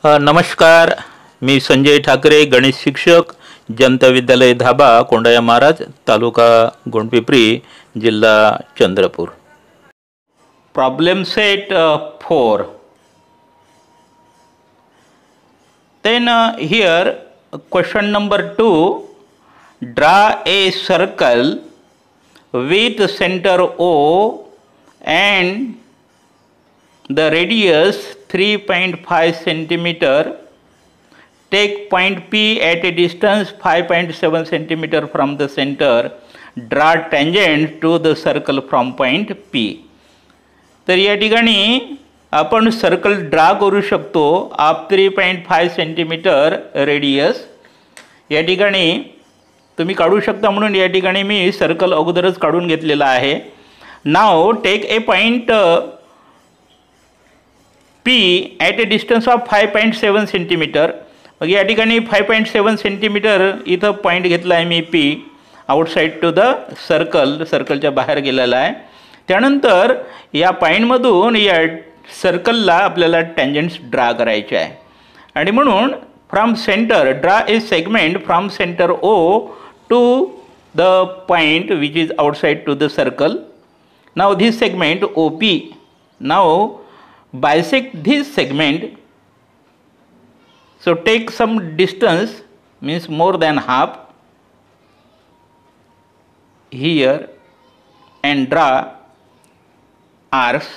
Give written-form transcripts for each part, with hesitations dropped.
नमस्कार, मी संजय ठाकरे, गणित शिक्षक, जनता विद्यालय धाबा, कोंडाया महाराज, तालुका गोंडपिंपरी, जिल्हा Chandrapur. Problem set 4. Then here question number 2. Draw a circle with center O and the radius 3.5 centimeter. Take point P at a distance 5.7 centimeter from the center. Draw tangent to the circle from point P. तर या ठिकाणी आपण circle draw करू शकतो of 3.5 centimetre radius. या ठिकाणी तुम्ही काढू शकता म्हणून या ठिकाणी मी सर्कल अगोदरच काढून घेतलेला आहे. Now take a point P at a distance of 5.7 centimetre. मग या ठिकाणी 5.7 सेंटीमीटर इथं पॉईंट घेतला आहे मी P outside to the circle, सर्कलच्या बाहेर गेलेला आहे. त्यानंतर या पॉईंटमधून या सर्कलला आपल्याला टँजंट्स ड्रा करायचे आहे आणि म्हणून from centre draw a segment from centre O to the point which is outside to the circle. Now this segment OP, now bisect this segment. So take some distance, means more than half here, and draw arcs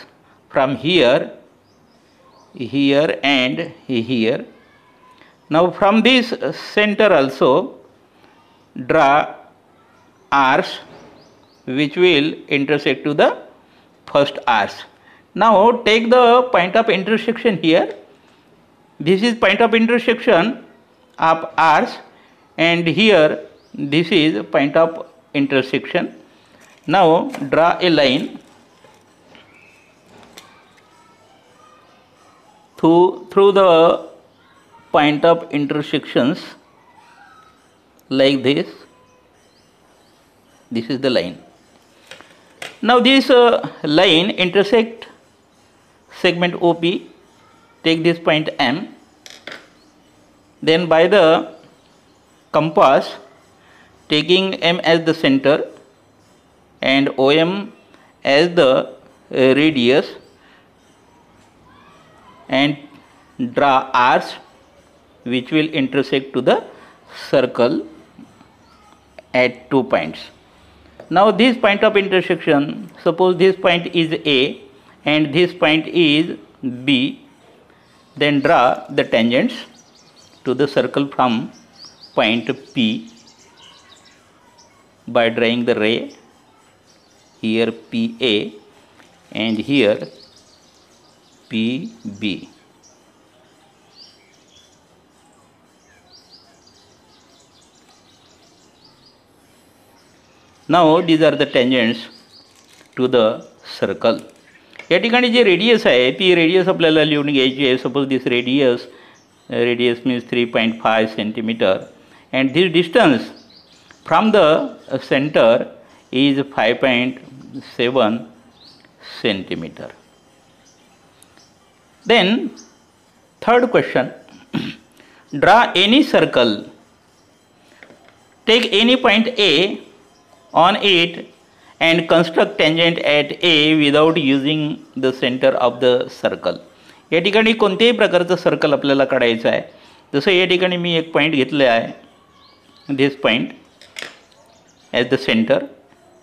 from here, here and here. Now from this center also draw arcs which will intersect to the first arc. Now take the point of intersection here. This is point of intersection of arcs and here this is point of intersection. Now draw a line through the point of intersections like this. This is the line. Now this line intersect segment OP. Take this point M, then by the compass taking M as the center and OM as the radius, and draw arcs which will intersect to the circle at 2 points. Now this point of intersection, suppose this point is A and this point is B, then draw the tangents to the circle from point P by drawing the ray here PA and here PB. Now these are the tangents to the circle. या ठिकाणी जे radius आहे ती radius आपल्याला लिहून घ्यायची आहे. Suppose this radius means 3.5 centimetre and this distance from the centre is 5.7 centimetre. Then third question, draw any circle, take any point A on it and construct tangent at A without using the center of the circle. या ठिकाणी कोणत्याही प्रकारचं circle आपल्याला काढायचं आहे. जसं या ठिकाणी मी एक पॉईंट घेतले आहे, this point as the centre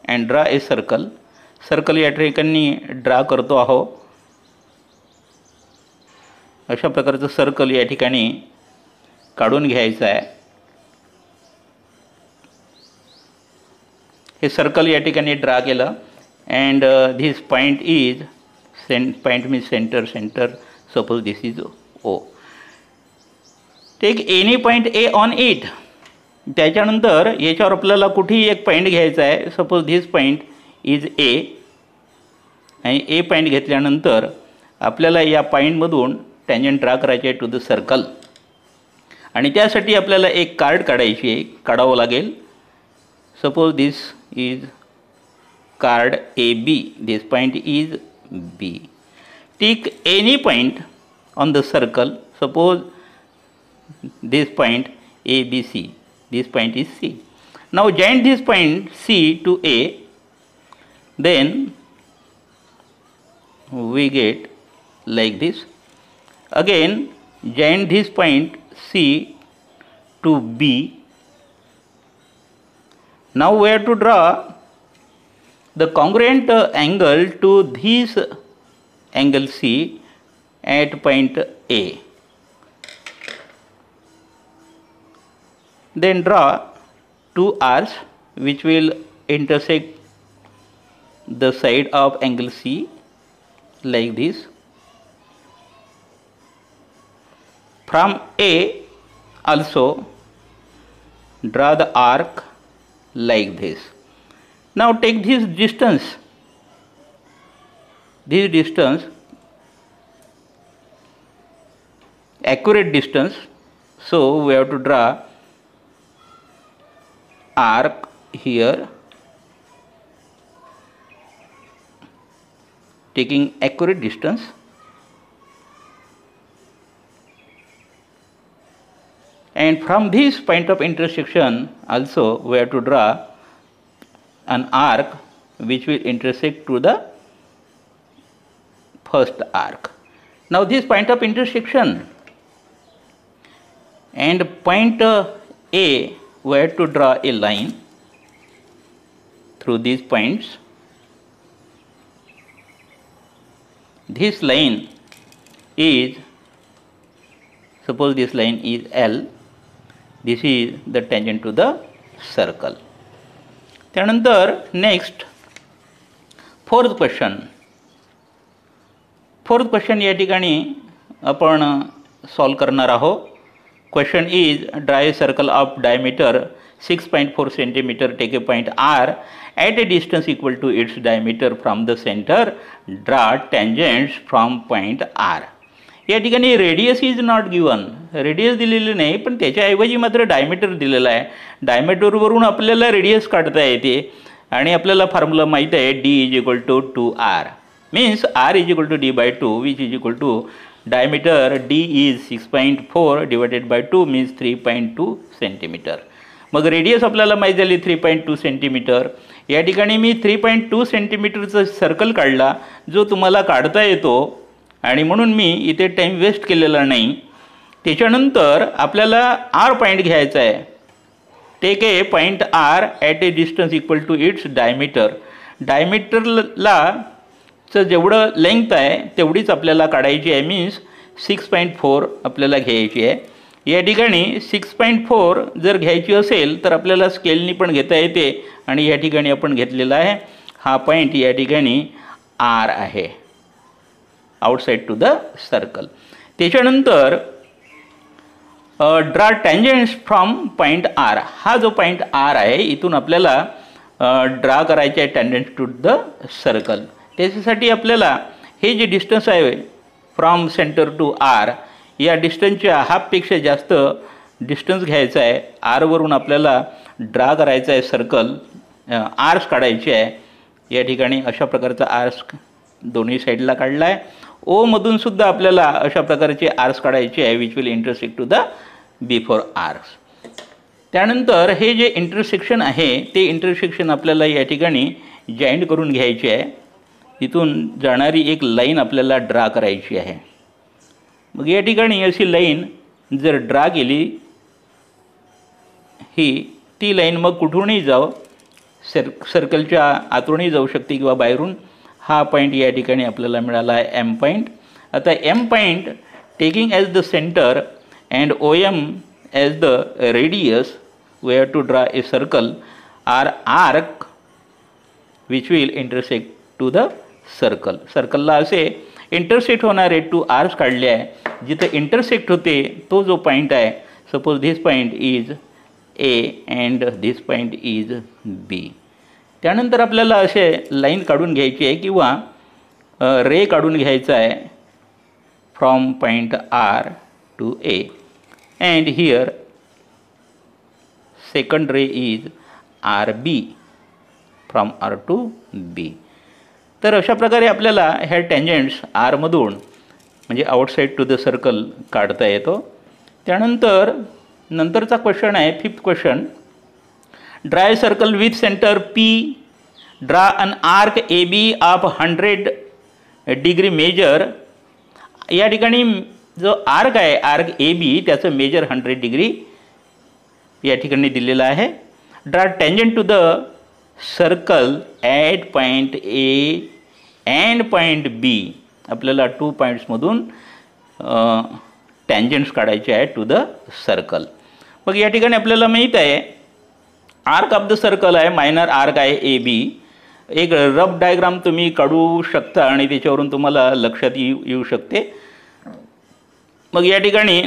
and draw a circle. Circle या ठिकाणी ड्रा करतो आहो. अशा प्रकारचं सर्कल या ठिकाणी काढून घ्यायचं आहे. हे सर्कल या ठिकाणी ड्रा केलं and this point is point means centre. Suppose this is O. Take any point A on it. त्याच्यानंतर याच्यावर आपल्याला कुठेही एक पॉईंट घ्यायचा आहे. Suppose this point is A आणि A पॉईंट घेतल्यानंतर आपल्याला या पॉईंटमधून टँजंट ड्रा करायचे आहे टू द सर्कल आणि त्यासाठी आपल्याला एक कार्ड काढावं लागेल. Suppose this is card AB, this point is B. Take any point on the circle, suppose this point A, B, C. This point is C. Now join this point C to A, then we get like this. Again join this point C to B. Now we have to draw the congruent angle to this angle C at point A. Then draw two arcs which will intersect the side of angle C like this. From A also draw the arc like this. Now take this distance, accurate distance, so we have to draw arc here taking accurate distance, and from this point of intersection also we have to draw an arc which will intersect to the first arc. Now this point of intersection and point A, we have to draw a line through these points. This line is, suppose this line is L, this is the tangent to the circle. त्यानंतर next fourth question या ठिकाणी आपण solve करणार आहोत. Question is draw a circle of diameter 6.4 centimetre, take a point R at a distance equal to its diameter from the center, draw tangents from point R. या ठिकाणी radius is not given, radius दिलेले नाही, पण त्याच्याऐवजी मात्र diameter दिलेला आहे. डायमीटरवरून आपल्याला रेडियस काढता येते आणि आपल्याला फॉर्म्युला माहीत आहे D is equal to 2R, means R is equal to D/2 which is equal to diameter D is 6.4 divided by 2 means 3.2 centimetre. मग रेडियस आपल्याला माहीत झाली 3.2 सेंटीमीटर. या ठिकाणी मी 3.2 सेंटीमीटरचा सर्कल काढला जो तुम्हाला काढता येतो आणि म्हणून मी इथे टाईम वेस्ट केलेला नाही. त्याच्यानंतर आपल्याला R पॉईंट घ्यायचा आहे. Take a point R at a distance equal to its diameter. डायमीटरला चं जेवढं लेंग्थ आहे तेवढीच आपल्याला काढायची आहे, मीन्स 6.4 आपल्याला घ्यायची आहे. या ठिकाणी 6.4 जर घ्यायची असेल तर आपल्याला स्केलनी पण घेता येते आणि या ठिकाणी आपण घेतलेला आहे हा पॉईंट या ठिकाणी R आहे आउटसाइड टू द सर्कल. त्याच्यानंतर ड्रा टँजंट्स फ्रॉम पॉईंट R. हा जो पॉईंट R आहे इथून आपल्याला ड्रा करायचे आहे टँजंट्स टू द सर्कल. त्याच्यासाठी आपल्याला हे जे डिस्टन्स आहे फ्रॉम सेंटर टू R या डिस्टन्सच्या हाफपेक्षा जास्त डिस्टन्स घ्यायचा आहे. आरवरून आपल्याला ड्रा करायचा आहे सर्कल, आर्स काढायचे आहे. या ठिकाणी अशा प्रकारचा आर्स दोन्ही साईडला काढला आहे. ओमधून सुद्धा आपल्याला अशा प्रकारचे आर्स काढायचे आहे which will intersect to the before arcs. त्यानंतर हे जे इंटरसेक्शन आहे ते इंटरसेक्शन आपल्याला या ठिकाणी जॉईंट करून घ्यायचे आहे. तिथून जाणारी एक लाईन आपल्याला ड्रा करायची आहे. मग या ठिकाणी अशी लाईन जर ड्रा केली ती लाईन मग कुठूनही जाव, सर्कलच्या आतूनही जाऊ शकते किंवा बाहेरून. हा पॉईंट या ठिकाणी आपल्याला मिळाला आहे M पॉईंट. आता M point taking as the centre and OM as the radius we have to draw a circle or arc which will intersect to the circle. सर्कलला असे इंटरसेक्ट होणारे 2 आर्स काढले आहे. जिथे इंटरसेक्ट होते तो जो पॉईंट आहे, suppose this point is A and this point is B. त्यानंतर आपल्याला असे लाईन काढून घ्यायची आहे किंवा रे काढून घ्यायचा आहे from point R to A and here second ray is RB from R to B. तर अशा प्रकारे आपल्याला ह्या टँजंट्स आरमधून म्हणजे आउटसाइड टू द सर्कल काढता येतो. त्यानंतर नंतरचा क्वेश्चन आहे 5th question. Draw a circle with centre P. Draw an arc AB of 100 degree measure. या ठिकाणी जो आर्क आहे आर्क AB त्याचं मेजर 100 डिग्री या ठिकाणी दिलेलं आहे. Draw tangent to the circle at point A and point B. आपल्याला 2 पॉईंट्समधून टँजंट्स काढायचे आहे टू द सर्कल. मग या ठिकाणी आपल्याला माहीत आहे आर्क ऑफ द सर्कल आहे, मायनर आर्क आहे AB. एक रफ डायग्राम तुम्ही काढू शकता आणि त्याच्यावरून तुम्हाला लक्षात येऊ शकते. मग या ठिकाणी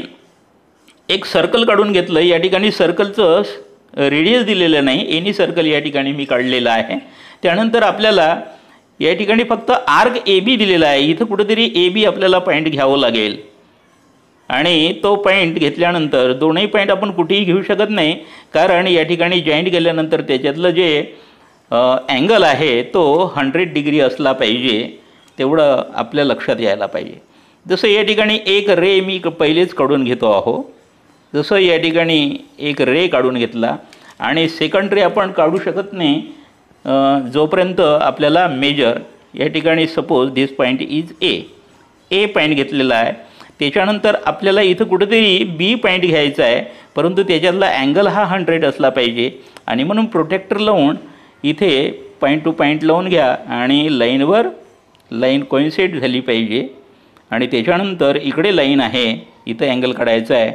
एक सर्कल काढून घेतलं. या ठिकाणी सर्कलचं रेडियस दिलेलं नाही, एनी सर्कल या ठिकाणी मी काढलेलं आहे. त्यानंतर आपल्याला या ठिकाणी फक्त आर्क AB दिलेला आहे. इथं कुठेतरी AB आपल्याला पॉईंट घ्यावं लागेल आणि तो पॉईंट घेतल्यानंतर दोनही पॉईंट आपण कुठेही घेऊ शकत नाही, कारण या ठिकाणी जॉईंट केल्यानंतर त्याच्यातलं जे अँगल आहे तो 100 डिग्री असला पाहिजे, तेवढं आपल्या लक्षात यायला पाहिजे. जसं या ठिकाणी एक रे मी पहिलेच काढून घेतो आहो. जसं या ठिकाणी एक रे काढून घेतला आणि सेकंड रे आपण काढू शकत नाही जोपर्यंत आपल्याला मेजर या ठिकाणी suppose this point is a point घेतलेला आहे. त्याच्यानंतर आपल्याला इथं कुठेतरी B पॉईंट घ्यायचा आहे, परंतु त्याच्यातला अँगल हा 100 असला पाहिजे आणि म्हणून प्रोटेक्टर लावून इथे पॉईंट टू पॉईंट लावून घ्या आणि लाईनवर लाईन कोइन्साइड झाली पाहिजे. आणि त्याच्यानंतर इकडे लाईन आहे, इथं अँगल काढायचा आहे.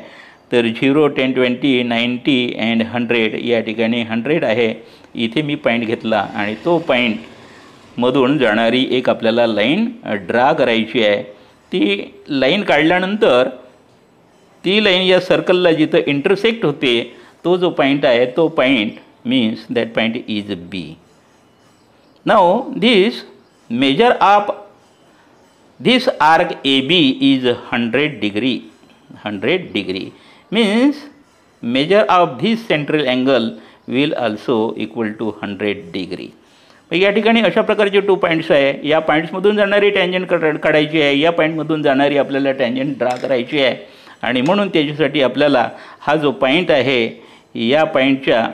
तर 0, 10, 20, 90 अँड 100 या ठिकाणी 100 आहे. इथे मी पॉईंट घेतला आणि तो पॉईंटमधून जाणारी एक आपल्याला लाईन ड्रा करायची आहे. ती लाईन काढल्यानंतर ती लाईन या सर्कलला जिथं इंटरसेक्ट होते तो जो पॉईंट आहे तो point means that point is B. Now this measure of this arc AB is 100 degree. 100 degree means measure of this central angle will also equal to 100 degree. या ठिकाणी अशा प्रकारचे 2 पॉईंट्स आहे. या पॉईंट्समधून जाणारी टँजंट काढायची आहे, या पॉईंटमधून जाणारी आपल्याला टँजंट ड्रा करायची आहे. आणि म्हणून त्याच्यासाठी आपल्याला हा जो पॉईंट आहे या पॉईंटच्या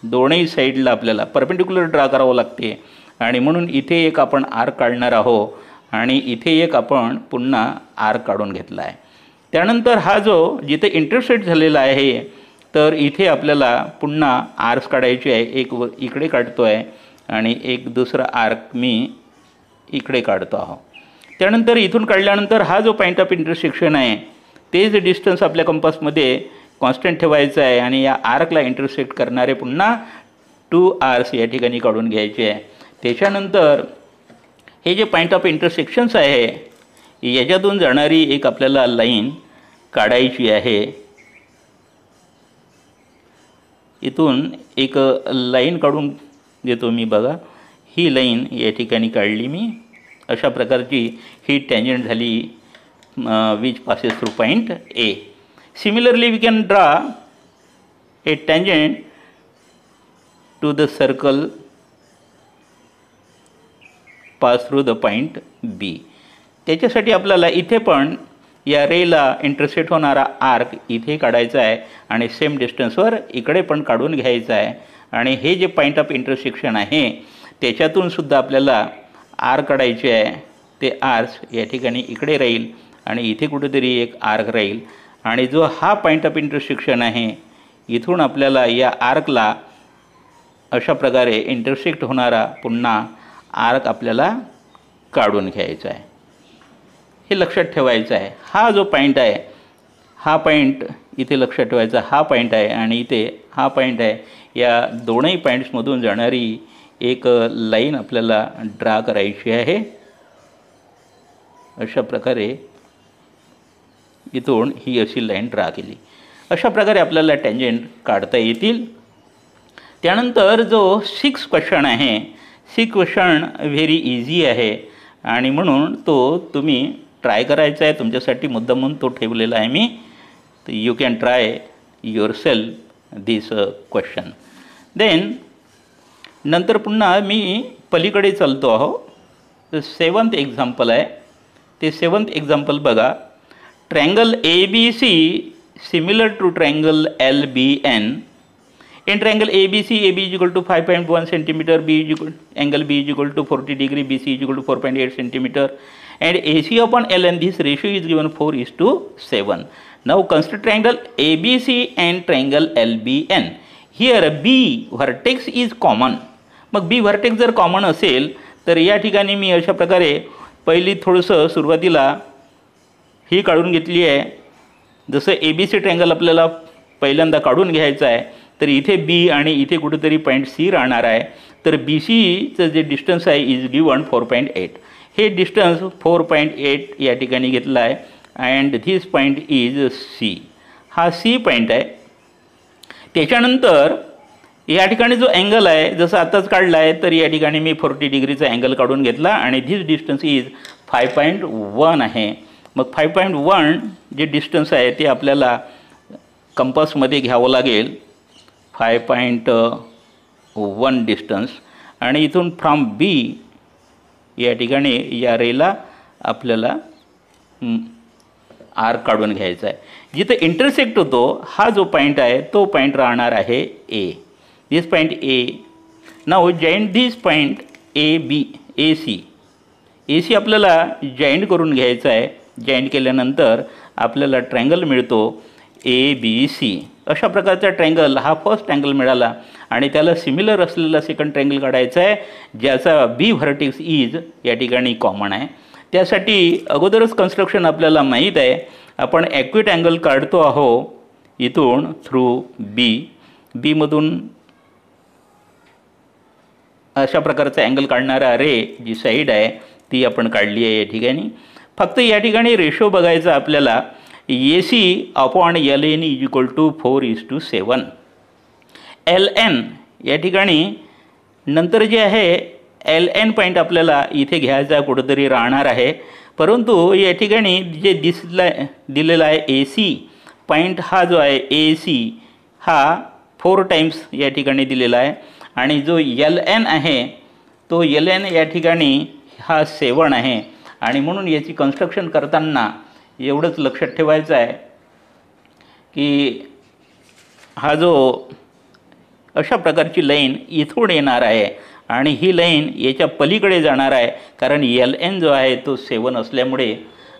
दोन्ही साईडला आपल्याला परपेंडिक्युलर ड्रा करावं लागते. आणि म्हणून इथे एक आपण आर्क काढणार आहोत आणि इथे एक आपण पुन्हा आर्क काढून घेतला आहे. त्यानंतर हा जो जिथे इंटरसेक्ट झालेला आहे तर इथे आपल्याला पुन्हा आर्क्स काढायचे आहे. एक इकडे काढतो आहे आणि एक दुसरा आर्क मी इकडे काढतो आहो. त्यानंतर इथून काढल्यानंतर हा जो पॉईंट ऑफ इंटरसेक्शन आहे तेच डिस्टन्स आपल्या कंपासमध्ये कॉन्स्टंट ठेवायचं आहे आणि या आर्कला इंटरसेक्ट करणारे पुन्हा 2 आर्क्स या ठिकाणी काढून घ्यायचे आहे. त्याच्यानंतर हे जे पॉईंट ऑफ इंटरसेक्शन्स आहे याच्यातून जाणारी एक आपल्याला लाईन काढायची आहे. इथून एक लाईन काढून देतो मी. बघा ही लाईन या ठिकाणी काढली मी. अशा प्रकारची ही टँजंट झाली which passes through point A. Similarly we can draw a tangent to the circle pass through the point B. त्याच्यासाठी आपल्याला इथे पण या रेला इंटरसेक्ट होणारा आर्क इथे काढायचा आहे आणि सेम डिस्टन्सवर इकडे पण काढून घ्यायचा आहे. आणि हे जे पॉईंट ऑफ इंटरसेक्शन आहे त्याच्यातून सुद्धा आपल्याला आर्क काढायचे आहे. ते आर्क्स या ठिकाणी इकडे राहील आणि इथे कुठेतरी एक आर्क राहील. आणि जो हा पॉईंट ऑफ इंटरसेक्शन आहे इथून आपल्याला या आर्कला अशा प्रकारे इंटरसेक्ट होणारा पुन्हा आर्क आपल्याला काढून घ्यायचा आहे. हे लक्षात ठेवायचं आहे. हा जो पॉईंट आहे हा पॉईंट इथे लक्षात ठेवायचा. हा पॉईंट आहे आणि इथे हा पॉईंट आहे. या दोनही पॉईंट्समधून जाणारी एक लाईन आपल्याला ड्रा करायची आहे. अशा प्रकारे इथून ही अशी लाईन ड्रा केली. अशा प्रकारे आपल्याला टँजंट काढता येतील. त्यानंतर जो 6 क्वेश्चन आहे 6 क्वेश्चन व्हेरी इझी आहे आणि म्हणून तो तुम्ही ट्राय करायचा आहे. तुमच्यासाठी मुद्दाम म्हणून तो ठेवलेला आहे मी. तर you can try yourself this question. Then नंतर पुन्हा मी पलीकडे चालतो आहो. तर 7th एक्झाम्पल आहे. ते 7th एक्झाम्पल बघा. Triangle ABC similar to triangle LBN. In triangle ABC, AB is equal to 5.1 centimeter, angle B is equal to 40 degree, BC is equal to 4.8 centimeter, and AC upon LN, this ratio is given 4:7. Now consider triangle ABC and triangle LBN. Here B vertex is common. मग B vertex जर common असेल तर या ठिकाणी मी अशा प्रकारे पहिली थोडंसं सुरुवातीला ही काढून घेतली आहे. जसं ABC ट्रायंगल आपल्याला पहिल्यांदा काढून घ्यायचं आहे तर इथे B आणि इथे कुठेतरी पॉईंट C राहणार आहे. तर BCचं जे डिस्टन्स आहे इज गिवन 4.8. हे डिस्टन्स 4.8 या ठिकाणी घेतलं आहे and this point is C. हा C पॉईंट आहे. त्याच्यानंतर या ठिकाणी जो अँगल आहे जसं आताच काढला आहे तर या ठिकाणी मी 40 डिग्रीचा अँगल काढून घेतला आणि धिस डिस्टन्स इज 5.1 आहे. मग 5.1 जे डिस्टन्स आहे ते आपल्याला कंपासमध्ये घ्यावं लागेल. 5.1 डिस्टन्स आणि इथून फ्रॉम B या ठिकाणी या रेला आपल्याला आर्क काढून घ्यायचा आहे. जिथे इंटरसेक्ट होतो हा जो पॉईंट आहे तो पॉईंट राहणार आहे A. This point A. Now joint this point AC आपल्याला जॉईंट करून घ्यायचा आहे. जॉईंट केल्यानंतर आपल्याला ट्रायंगल मिळतो ABC. अशा प्रकारचा ट्रायंगल हा फर्स्ट ट्रायंगल मिळाला आणि त्याला सिमिलर असलेला सेकंड ट्रायंगल काढायचा आहे ज्याचा B व्हर्टेक्स इज या ठिकाणी कॉमन आहे. त्यासाठी अगोदरच कन्स्ट्रक्शन आपल्याला माहीत आहे. आपण ॲक्युट अँगल काढतो आहो इथून थ्रू B मधून अशा प्रकारचा अँगल काढणारा रे जी साईड आहे ती आपण काढली आहे या ठिकाणी. फक्त या ठिकाणी रेशो बघायचा आपल्याला. AC upon LN is equal to 4:7. LN या ठिकाणी नंतर जे आहे LN पॉईंट आपल्याला इथे घ्यायचा कुठंतरी राहणार आहे. परंतु या ठिकाणी जे दिलेला आहे AC पॉईंट हा जो आहे AC हा 4 टाइम्स या ठिकाणी दिलेला आहे आणि जो LN आहे तो LN या ठिकाणी हा 7 आहे आणि म्हणून याची कन्स्ट्रक्शन करताना एवढंच लक्षात ठेवायचं आहे की हा जो अशा प्रकारची लाईन इथून येणार आहे आणि ही लाईन याच्या पलीकडे जाणार आहे कारण LN जो आहे तो 7 असल्यामुळे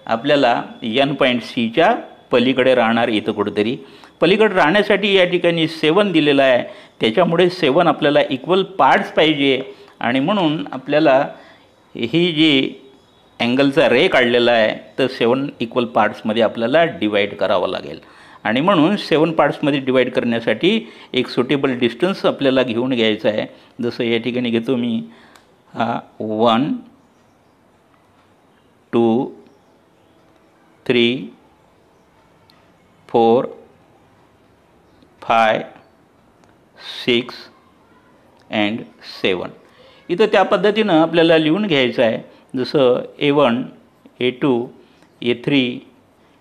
आपल्याला N पॉईंट Cच्या पलीकडे राहणार. इथं कुठेतरी पलीकडे राहण्यासाठी या ठिकाणी 7 दिलेला आहे. त्याच्यामुळे 7 आपल्याला इक्वल पार्ट्स पाहिजे आणि म्हणून आपल्याला ही जी अँगलचा रे काढलेला आहे तर 7 इक्वल पार्ट्समध्ये आपल्याला डिवाईड करावं लागेल आणि म्हणून 7 पार्ट्समध्ये डिवाईड करण्यासाठी एक सुटेबल डिस्टन्स आपल्याला घेऊन घ्यायचा आहे. जसं या ठिकाणी घेतो मी हा 1 2 3 4 5 6 अँड 7. इथं त्या पद्धतीनं आपल्याला लिहून घ्यायचं आहे. जसं A1 A2 A3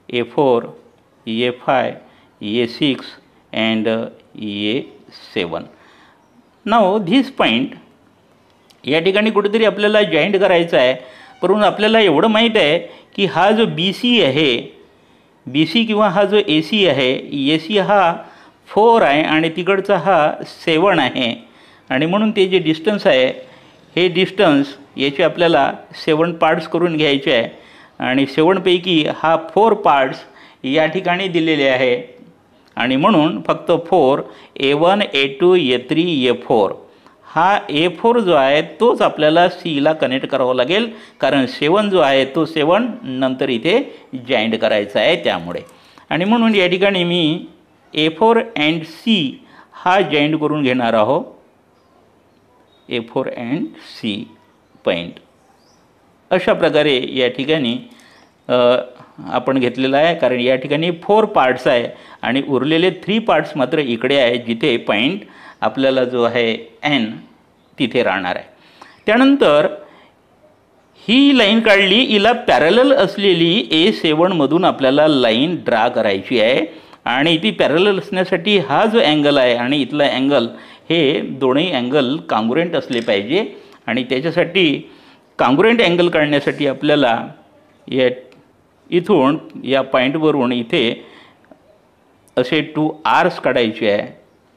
A4 A5 A6 and A7. Now this point या ठिकाणी कुठेतरी आपल्याला जॉईंट करायचा आहे. परंतु आपल्याला एवढं माहीत आहे की हा जो BC आहे BC किंवा हा जो AC आहे AC हा 4 आहे आणि तिकडचा हा 7 आहे आणि म्हणून ते जे डिस्टन्स आहे हे डिस्टन्स याचे आपल्याला 7 पार्ट्स करून घ्यायचे आहे आणि 7 पैकी हा 4 पार्ट्स या ठिकाणी दिलेले आहे आणि म्हणून फक्त 4 A1 A2 A3 A4 हा A4 जो आहे तोच आपल्याला Cला कनेक्ट करावा लागेल कारण 7 जो आहे तो 7 नंतर इथे जॉईंट करायचा आहे त्यामुळे. आणि म्हणून या ठिकाणी मी A4 अँड C हा जॉईंट करून घेणार आहोत. A4 अँड C पॉईंट अशा प्रकारे या ठिकाणी आपण घेतलेला आहे कारण या ठिकाणी 4 पार्ट्स आहे आणि उरलेले 3 पार्ट्स मात्र इकडे आहे जिथे पॉईंट आपल्याला जो आहे N तिथे राहणार आहे. त्यानंतर ही लाईन काढली. हिला पॅरलल असलेली A7 मधून आपल्याला लाईन ड्रा करायची आहे आणि ती पॅरलल असण्यासाठी हा जो अँगल आहे आणि इथला अँगल हे दोन्ही अँगल कॉन्ग्रुएंट असले पाहिजे आणि त्याच्यासाठी कॉन्ग्रुएंट अँगल काढण्यासाठी आपल्याला या इथून या पॉईंटवरून इथे असे 2 आर्क्स काढायचे आहे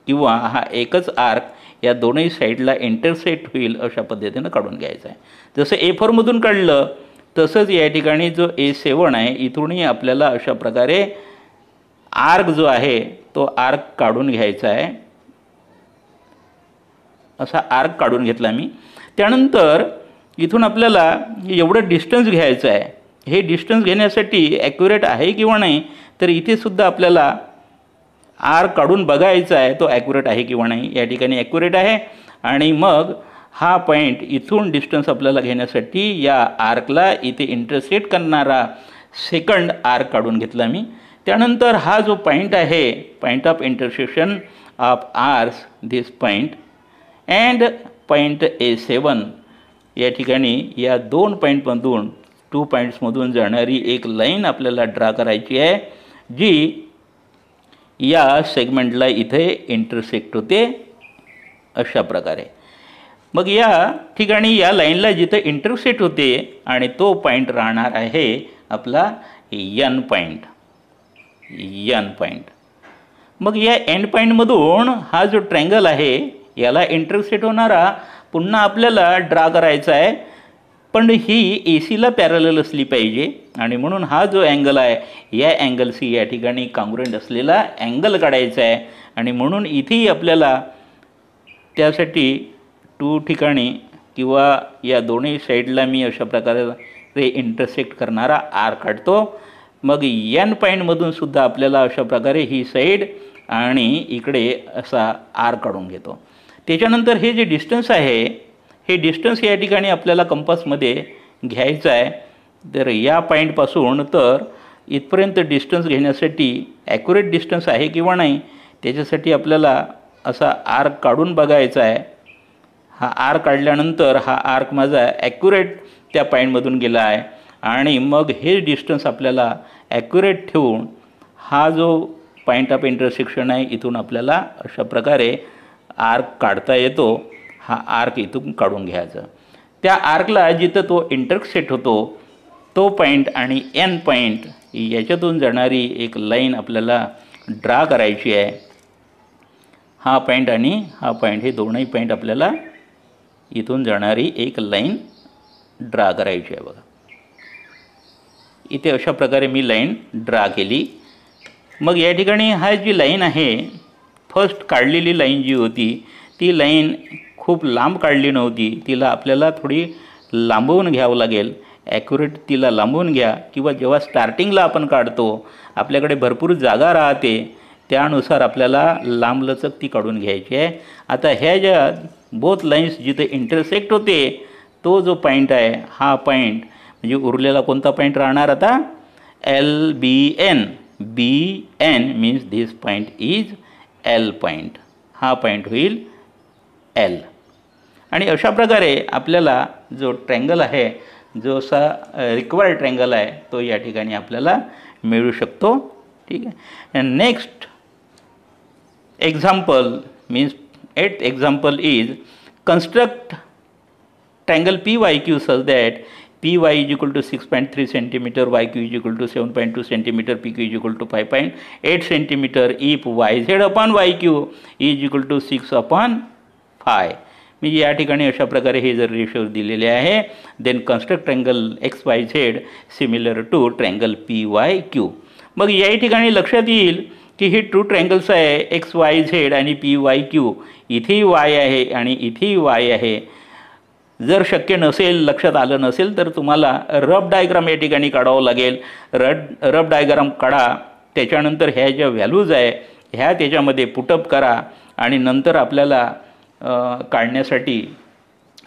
किंवा हा एकच आर्क या दोन्ही साईडला इंटरसेक्ट होईल अशा पद्धतीनं काढून घ्यायचा आहे. जसं A4मधून काढलं तसंच या ठिकाणी जो A7 आहे इथूनही आपल्याला अशा प्रकारे आर्क जो आहे तो आर्क काढून घ्यायचा आहे. असा आर्क काढून घेतला मी. त्यानंतर इथून आपल्याला एवढं डिस्टन्स घ्यायचं आहे. हे डिस्टन्स घेण्यासाठी ॲक्युरेट आहे किंवा नाही तर इथे सुद्धा आपल्याला आर्क काढून बघायचा आहे तो ॲक्युरेट आहे किंवा नाही. या ठिकाणी ॲक्युरेट आहे आणि मग हा पॉईंट इथून डिस्टन्स आपल्याला घेण्यासाठी या आर्कला इथे इंटरसेक्ट करणारा सेकंड आर्क काढून घेतला मी. त्यानंतर हा जो पॉईंट आहे point of intersection of arcs this point and point A7 या ठिकाणी या 2 पॉईंटमधून 2 पॉईंट्समधून जाणारी एक लाईन आपल्याला ड्रा करायची आहे जी या सेगमेंटला इथे इंटरसेक्ट होते अशा प्रकारे. मग या ठिकाणी या लाईनला जिथे इंटरसेक्ट होते आणि तो पॉईंट राहणार आहे आपला N पॉईंट. मग या एंड पॉईंटमधून हा जो ट्रँगल आहे याला इंटरसेक्ट होणारा पुन्हा आपल्याला ड्रा करायचा आहे. पण ही AC ला पॅरलल असली पाहिजे आणि म्हणून हा जो अँगल आहे या अँगलशी या ठिकाणी कॉन्ग्रुएंट असलेला अँगल काढायचा आहे आणि म्हणून इथेही आपल्याला त्यासाठी 2 ठिकाणी किंवा या दोन्ही साईडला मी अशा प्रकारे इंटरसेक्ट करणारा आर्क काढतो. मग N पॉईंटमधून सुद्धा आपल्याला अशा प्रकारे ही साईड आणि इकडे असा आर्क काढून घेतो. त्याच्यानंतर हे जे डिस्टन्स आहे हे डिस्टन्स या ठिकाणी आपल्याला कंपासमध्ये घ्यायचं आहे. तर या पॉईंटपासून तर इथपर्यंत डिस्टन्स घेण्यासाठी ॲक्युरेट डिस्टन्स आहे किंवा नाही त्याच्यासाठी आपल्याला असा आर्क काढून बघायचा आहे. हा आर्क काढल्यानंतर हा आर्क माझा ॲक्युरेट त्या पॉईंटमधून गेला आहे आणि मग हे डिस्टन्स आपल्याला ॲक्युरेट ठेवून हा जो पॉईंट ऑफ इंटरसेक्शन आहे इथून आपल्याला अशा प्रकारे आर्क काढता येतो. हा आर्क इथून काढून घ्यायचा. त्या आर्कला जिथं तो इंटरसेक्ट होतो तो पॉईंट आणि N पॉईंट याच्यातून जाणारी एक लाईन आपल्याला ड्रा करायची आहे. हा पॉईंट आणि हा पॉईंट हे दोन्ही पॉईंट आपल्याला इथून जाणारी एक लाईन ड्रा करायची आहे. बघा इथे अशा प्रकारे मी लाईन ड्रा केली. मग या ठिकाणी हा जी लाईन आहे फर्स्ट काढलेली लाईन जी होती ती लाईन खूप लांब काढली नव्हती. तिला आपल्याला थोडी लांबवून घ्यावं लागेल. ॲक्युरेट तिला लांबवून घ्या किंवा जेव्हा स्टार्टिंगला आपण काढतो आपल्याकडे भरपूर जागा राहते त्यानुसार आपल्याला लांबलचक ती काढून घ्यायची आहे. आता ह्या ज्या बोथ लाईन्स जिथे इंटरसेक्ट होते तो जो पॉईंट आहे हा पॉईंट म्हणजे उरलेला कोणता पॉईंट राहणार आता LBN. BN means this point is L point. हा पॉईंट होईल L. आणि अशा प्रकारे आपल्याला जो ट्रँगल आहे जो असा रिक्वायर्ड ट्रँगल आहे तो या ठिकाणी आपल्याला मिळू शकतो. ठीक आहे. Next example means 8th example is construct triangle PYQ such that PY is equal to 6.3 cm, YQ is equal to 7.2 cm, PQ is equal to 5.8 cm if YZ upon YQ is equal to 6 upon 5. म्हणजे या ठिकाणी अशा प्रकारे हे जर ratio दिलेले आहे then construct triangle XYZ similar to triangle PYQ. मग या ठिकाणी लक्षात येईल की हे 2 ट्रँगल्स आहे XYZ आणि PYQ. इथेही Y आहे आणि इथेही Y आहे. जर शक्य नसेल लक्षात आलं नसेल तर तुम्हाला रफ डायग्राम या ठिकाणी काढावं लागेल. रफ डायग्राम काढा त्याच्यानंतर ह्या ज्या व्हॅल्यूज आहे ह्या त्याच्यामध्ये पुटअप करा आणि नंतर आपल्याला काढण्यासाठी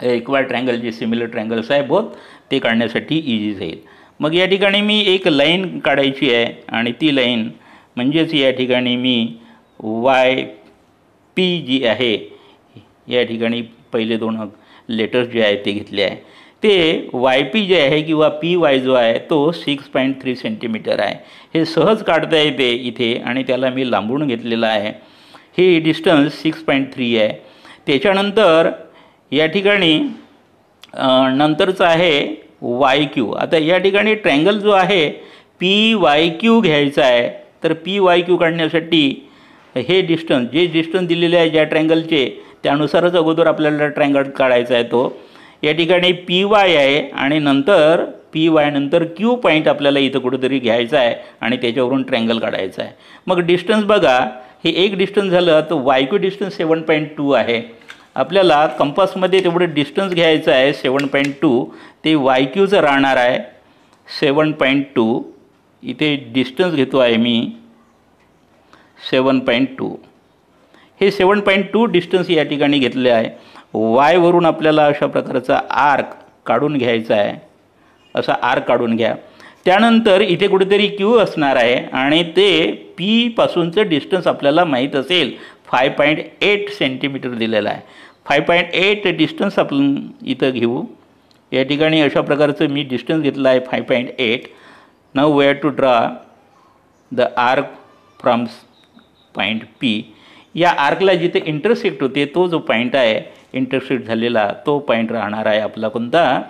इक्वल ट्रँगल जे सिमिलर ट्रँगल्स आहे बोथ ते काढण्यासाठी इझी जाईल. मग या ठिकाणी मी एक लाईन काढायची आहे आणि ती लाईन म्हणजेच या ठिकाणी मी YP जी आहे या ठिकाणी पहिले 2 लेटर्स जे आहे ते घेतले आहे. ते YP जे आहे किंवा PY जो आहे तो 6.3 सेंटीमीटर आहे. हे सहज काढता येते इथे आणि त्याला मी लांबून घेतलेला आहे. हे डिस्टन्स 6.3 आहे. त्याच्यानंतर या ठिकाणी नंतरचं आहे YQ. आता या ठिकाणी ट्रँगल जो आहे PYQ घ्यायचा आहे तर पी वाय क्यू काढण्यासाठी हे डिस्टन्स, जे डिस्टन्स दिलेले आहे ज्या ट्रँगलचे, त्यानुसारच अगोदर आपल्याला ट्रँगल काढायचा आहे तो. या ठिकाणी पी वाय आहे आणि नंतर पी वाय नंतर क्यू पॉईंट आपल्याला इथं कुठेतरी घ्यायचा आहे आणि त्याच्यावरून ट्रँगल काढायचा आहे. मग डिस्टन्स बघा, हे एक डिस्टन्स झालं, तर वाय क्यू डिस्टन्स 7.2 आहे. आपल्याला कंपासमध्ये तेवढं डिस्टन्स घ्यायचं आहे 7.2. ते वाय क्यूचं राहणार आहे 7.2. इथे डिस्टन्स घेतो आहे मी 7.2. हे 7.2 डिस्टन्स या ठिकाणी घेतले आहे. वायवरून आपल्याला अशा प्रकारचा आर्क काढून घ्यायचा आहे. असा आर्क काढून घ्या. त्यानंतर इथे कुठेतरी क्यू असणार आहे आणि ते पी पासूनचं डिस्टन्स आपल्याला माहीत असेल 5.8 सेंटीमीटर दिलेला आहे. 5.8 डिस्टन्स आपण इथं घेऊ. या ठिकाणी अशा प्रकारचं मी डिस्टन्स घेतला आहे 5.8. Now we have to draw the arc from point P. या आर्कला जिथे इंटरसेक्ट होते तो जो पॉईंट आहे इंटरसेक्ट झालेला, तो पॉईंट राहणार आहे आपला कोणता,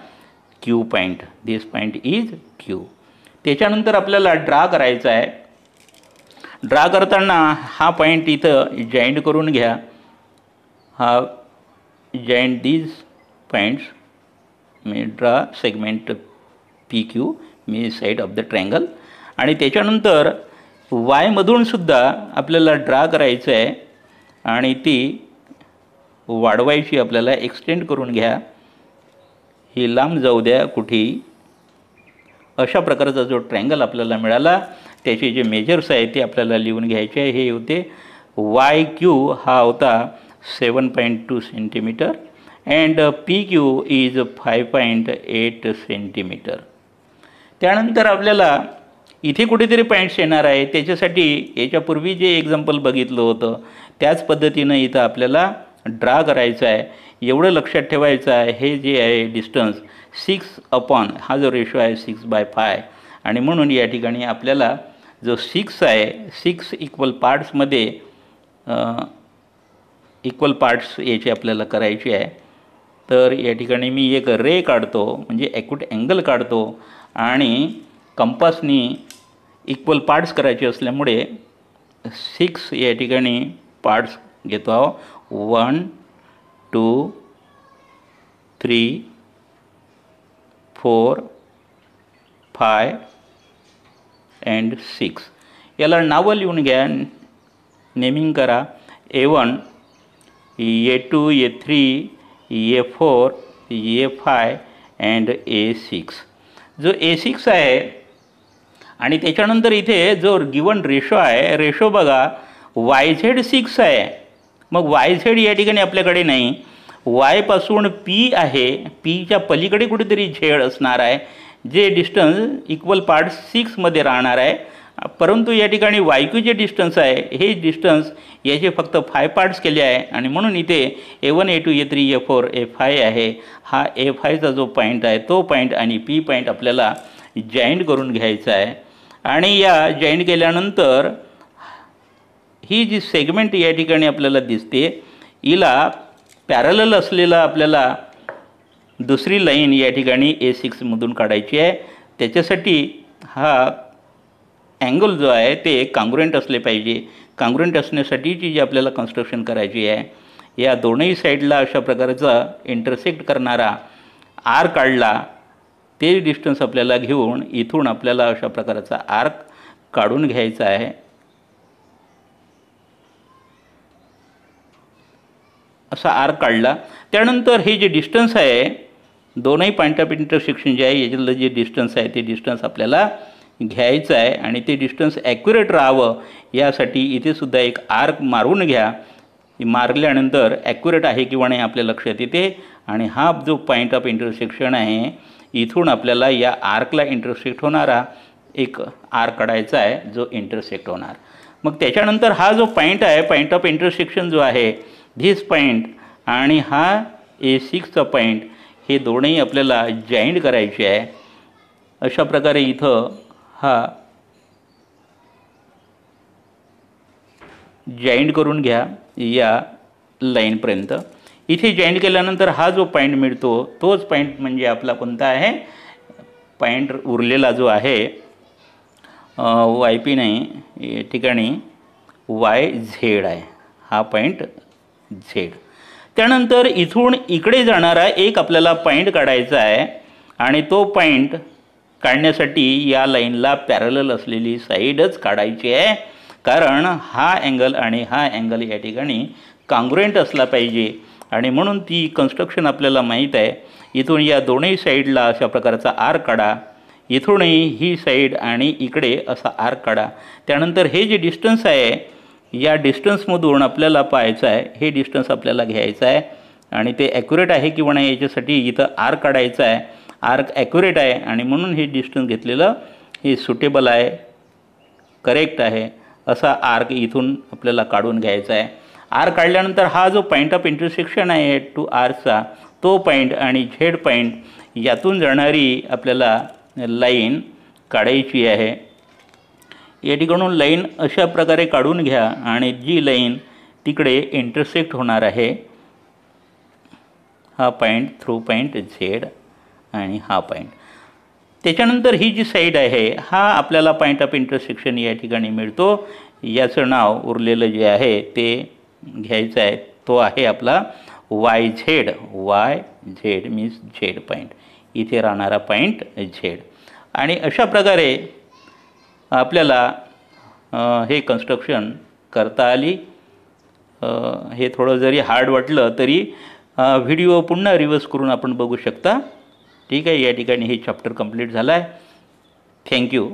Q point. This point is Q. त्याच्यानंतर आपल्याला ड्रा करायचा आहे. ड्रा करताना हा पॉईंट इथं जॉईंट करून घ्या. हा joint these points. Me draw segment P Q me side of the triangle. आणि त्याच्यानंतर वायमधून सुद्धा आपल्याला ड्रा करायचं आहे आणि ती वाढवायची, आपल्याला एक्सटेंड करून घ्या. ही लांब जाऊ द्या कुठेही. अशा प्रकारचा जो ट्रँगल आपल्याला मिळाला त्याचे जे मेजर्स आहेत ते आपल्याला लिहून घ्यायचे आहे. हे होते वाय क्यू हा होता 7.2 centimetre and P Q is 5.8 centimetre. त्यानंतर आपल्याला इथे कुठेतरी पॉईंट्स येणार आहे. त्याच्यासाठी याच्यापूर्वी जे एक्झाम्पल बघितलं होतं त्याच पद्धतीनं इथं आपल्याला ड्रा करायचं आहे. एवढं लक्षात ठेवायचं आहे, हे जे आहे डिस्टन्स 6 हा जो रेशो आहे 6/5 आणि म्हणून या ठिकाणी आपल्याला जो 6 आहे 6 इक्वल पार्ट्समध्ये इक्वल पार्ट्स याची आपल्याला करायची आहे. तर या ठिकाणी मी एक रे काढतो, म्हणजे ॲक्यूट अँगल काढतो आणि कंपासनी इक्वल पार्ट्स करायचे असल्यामुळे 6 या ठिकाणी पार्ट्स घेतो आहो. 1 2 3 4 5 अँड 6. याला नावं लिहून घ्या, नेमिंग करा. A1, A2, A3, A4, A5 and A6. जो A6 आहे आणि त्याच्यानंतर इथे जो गिवन रेशो आहे, रेशो बघा YZ6 आहे. मग YZ या ठिकाणी आपल्याकडे नाही. वायपासून पी आहे, पीच्या पलीकडे कुठेतरी झेड असणार आहे, जे डिस्टन्स इक्वल पार्ट 6मध्ये राहणार आहे. परंतु या ठिकाणी वाय क्यू जे डिस्टन्स आहे हे डिस्टन्स याचे फक्त 5 पार्ट्स केले आहे आणि म्हणून इथे A1, A2, A3, A4, A5 आहे. हा A5चा जो पॉईंट आहे तो पॉईंट आणि पी पॉईंट आपल्याला जॉईंट करून घ्यायचा आहे. आणि या जॉईंट केल्यानंतर ही जी सेगमेंट या ठिकाणी आपल्याला दिसते हिला पॅरलल असलेला आपल्याला दुसरी लाईन या ठिकाणी A6मधून काढायची आहे. त्याच्यासाठी हा अँगल जो आहे ते काँग्रुएंट असले पाहिजे. काँग्रुएंट असण्यासाठीची जी आपल्याला कन्स्ट्रक्शन करायची आहे, या दोनही साईडला अशा प्रकारचा इंटरसेक्ट करणारा आर्क काढला. ते डिस्टन्स आपल्याला घेऊन इथून आपल्याला अशा प्रकारचा आर्क काढून घ्यायचा आहे. असा आर्क काढला. त्यानंतर हे जे डिस्टन्स आहे दोनही पॉईंट ऑफ इंटरसेक्शन जे आहे याच्यातलं जे डिस्टन्स आहे ते डिस्टन्स आपल्याला घ्यायचं आहे आणि ते डिस्टन्स ॲक्युरेट राहावं यासाठी इथे सुद्धा एक आर्क मारून घ्या. मारल्यानंतर ॲक्युरेट आहे किंवा नाही आपल्या लक्षात येते. आणि हा जो पॉईंट ऑफ इंटरसेक्शन आहे इथून आपल्याला या आर्कला इंटरसेक्ट होणारा एक आर्क काढायचा आहे जो इंटरसेक्ट होणार. मग त्याच्यानंतर हा जो पॉईंट आहे, पॉईंट ऑफ इंटरसेक्शन जो आहे धिस पॉईंट आणि हा A6चा पॉईंट, हे दोनही आपल्याला जॉईंट करायचे आहे. अशा प्रकारे इथं हा जॉईंट करून घ्या या लाईनपर्यंत. इथे जॉईंट केल्यानंतर हा जो पॉईंट मिळतो तोच पॉईंट म्हणजे आपला कोणता आहे, पॉईंट उरलेला जो आहे वाय पी नाही, या ठिकाणी वाय झेड आहे, हा पॉईंट झेड. त्यानंतर इथून इकडे जाणारा एक आपल्याला पॉईंट काढायचा आहे आणि तो पॉईंट काढण्यासाठी या लाईनला पॅरलल असलेली साईडच काढायची आहे, कारण हा अँगल आणि हा अँगल या ठिकाणी काँग्रुएंट असला पाहिजे. आणि म्हणून ती कन्स्ट्रक्शन आपल्याला माहीत आहे. इथून या दोन्ही साईडला अशा प्रकारचा आर्क काढा, इथूनही ही साईड आणि इकडे असा आर्क काढा. त्यानंतर हे जे डिस्टन्स आहे, या डिस्टन्समधून आपल्याला पाहायचं आहे, हे डिस्टन्स आपल्याला घ्यायचं आहे आणि ते ॲक्युरेट आहे किंवा नाही याच्यासाठी इथं आर्क काढायचा आहे. आर्क ॲक्युरेट आहे आणि म्हणून हे डिस्टन्स घेतलेलं हे सुटेबल आहे, करेक्ट आहे. असा आर्क इथून आपल्याला काढून घ्यायचा आहे. आर्क काढल्यानंतर हा जो पॉईंट ऑफ इंटरसेक्शन आहे टू आर्कचा, तो पॉईंट आणि झेड पॉईंट यातून जाणारी आपल्याला लाईन काढायची आहे. या ठिकाणून लाईन अशा प्रकारे काढून घ्या आणि जी लाईन तिकडे इंटरसेक्ट होणार आहे, हा पॉईंट थ्रू पॉईंट झेड आणि हा पॉईंट. त्याच्यानंतर ही जी साईड आहे, हा आपल्याला पॉईंट ऑफ इंटरसेक्शन या ठिकाणी मिळतो. याचं नाव उरलेलं जे आहे ते घ्यायचं आहे, तो आहे आपला Y Z. Y Z means Z point, इथे राहणारा पॉईंट झेड. आणि अशा प्रकारे आपल्याला हे कन्स्ट्रक्शन करता आली. हे थोडं जरी हार्ड वाटलं तरी व्हिडिओ पुन्हा रिव्हर्स करून आपण बघू शकता. ठीक आहे, या ठिकाणी हे चॅप्टर कंप्लीट झालं आहे. थँक्यू.